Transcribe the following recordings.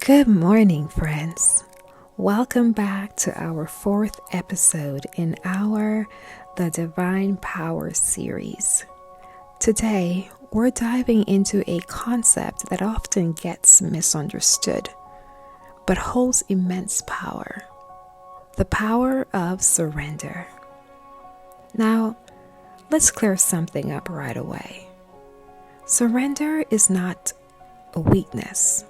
Good morning, friends. Welcome back to our fourth episode in our The Divine Power series. Today, we're diving into a concept that often gets misunderstood, but holds immense power: the power of surrender. Now, let's clear something up right away. Surrender is not a weakness.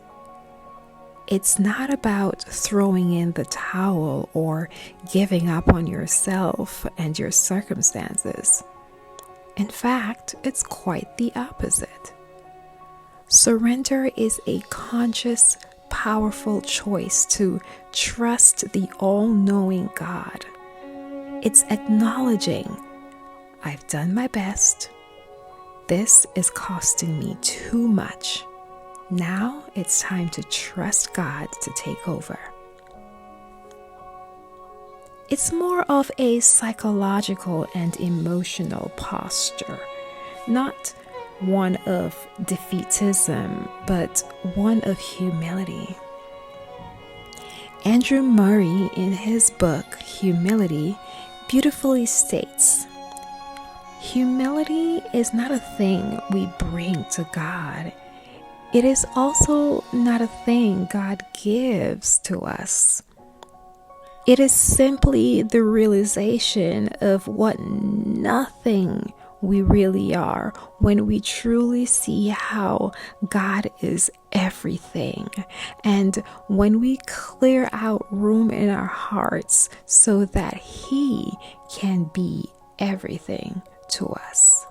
It's not about throwing in the towel or giving up on yourself and your circumstances. In fact, it's quite the opposite. Surrender is a conscious, powerful choice to trust the all-knowing God. It's acknowledging, I've done my best. This is costing me too much. Now it's time to trust God to take over. It's more of a psychological and emotional posture, not one of defeatism, but one of humility. Andrew Murray, in his book, Humility, beautifully states, "Humility is not a thing we bring to God. It is also not a thing God gives to us. It is simply the realization of what nothing we really are when we truly see how God is everything, and when we clear out room in our hearts so that He can be everything to us."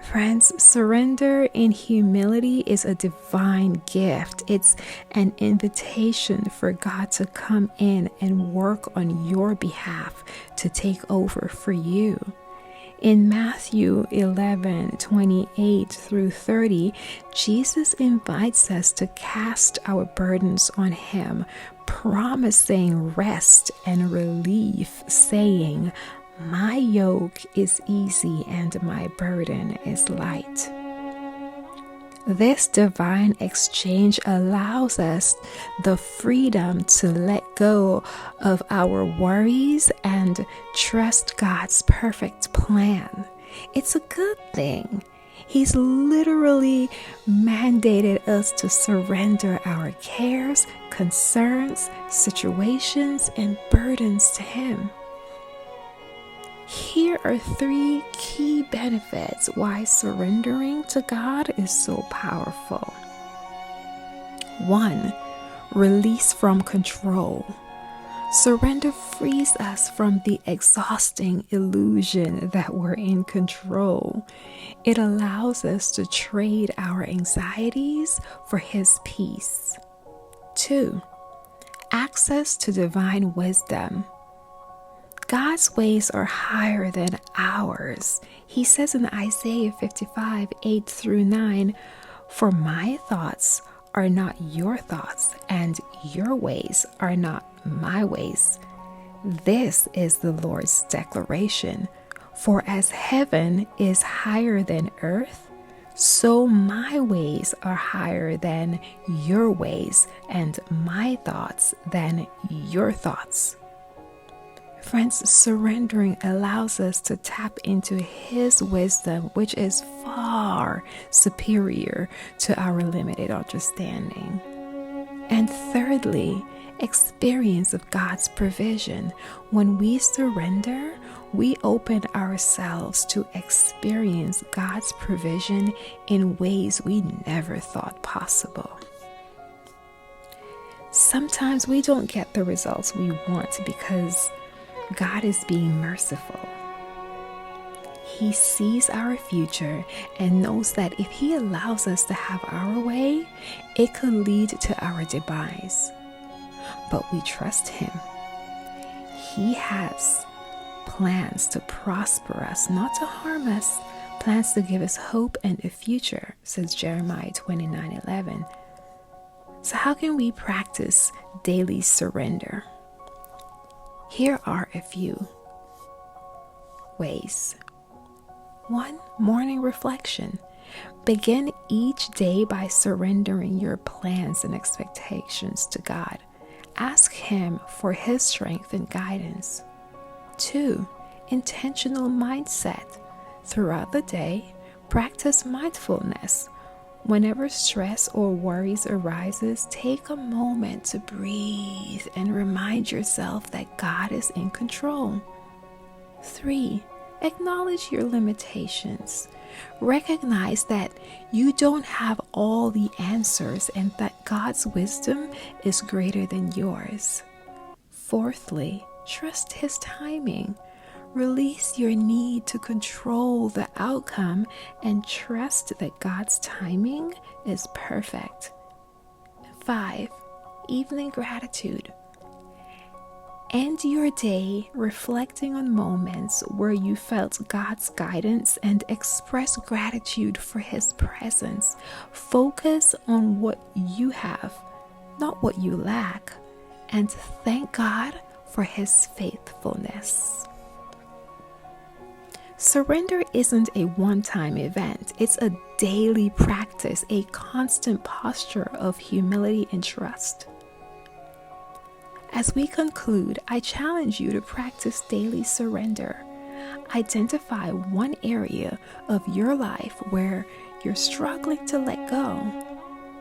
Friends, surrender in humility is a divine gift. It's an invitation for God to come in and work on your behalf, to take over for you. In Matthew 11:28 through 30, Jesus invites us to cast our burdens on Him, promising rest and relief, saying, "My yoke is easy and my burden is light." This divine exchange allows us the freedom to let go of our worries and trust God's perfect plan. It's a good thing. He's literally mandated us to surrender our cares, concerns, situations, and burdens to Him. Here are 3 key benefits why surrendering to God is so powerful. 1. Release from control. Surrender frees us from the exhausting illusion that we're in control. It allows us to trade our anxieties for His peace. 2. Access to divine wisdom. God's ways are higher than ours. He says in Isaiah 55:8 through 9, "For my thoughts are not your thoughts, and your ways are not my ways. This is the Lord's declaration. For as heaven is higher than earth, so my ways are higher than your ways, and my thoughts than your thoughts." Friends, surrendering allows us to tap into His wisdom, which is far superior to our limited understanding. And thirdly, experience of God's provision. When we surrender, we open ourselves to experience God's provision in ways we never thought possible. Sometimes we don't get the results we want because God is being merciful. He sees our future and knows that if He allows us to have our way, it could lead to our demise. But we trust Him. He has plans to prosper us, not to harm us, plans to give us hope and a future, says Jeremiah 29:11. So how can we practice daily surrender? Here are a few ways. 1. Morning reflection. Begin each day by surrendering your plans and expectations to God. Ask Him for His strength and guidance. 2. Intentional mindset. Throughout the day, practice mindfulness. Whenever stress or worries arises, take a moment to breathe and remind yourself that God is in control. 3. Acknowledge your limitations. Recognize that you don't have all the answers and that God's wisdom is greater than yours. 4thly, trust His timing. Release your need to control the outcome and trust that God's timing is perfect. 5. Evening gratitude. End your day reflecting on moments where you felt God's guidance and express gratitude for His presence. Focus on what you have, not what you lack, and thank God for His faithfulness. Surrender isn't a one-time event. It's a daily practice, a constant posture of humility and trust. As we conclude, I challenge you to practice daily surrender. Identify one area of your life where you're struggling to let go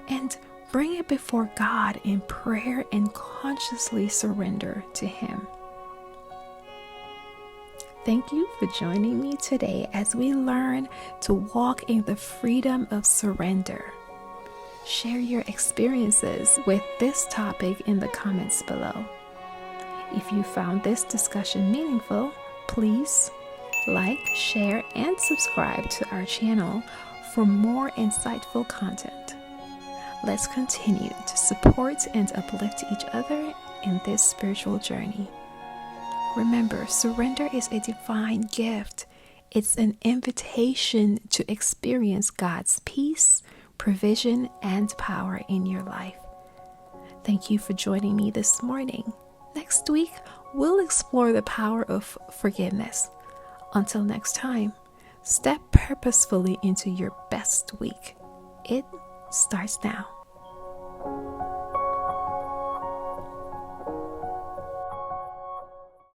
and bring it before God in prayer and consciously surrender to Him. Thank you for joining me today as we learn to walk in the freedom of surrender. Share your experiences with this topic in the comments below. If you found this discussion meaningful, please like, share, and subscribe to our channel for more insightful content. Let's continue to support and uplift each other in this spiritual journey. Remember, surrender is a divine gift. It's an invitation to experience God's peace, provision, and power in your life. Thank you for joining me this morning. Next week, we'll explore the power of forgiveness. Until next time, step purposefully into your best week. It starts now.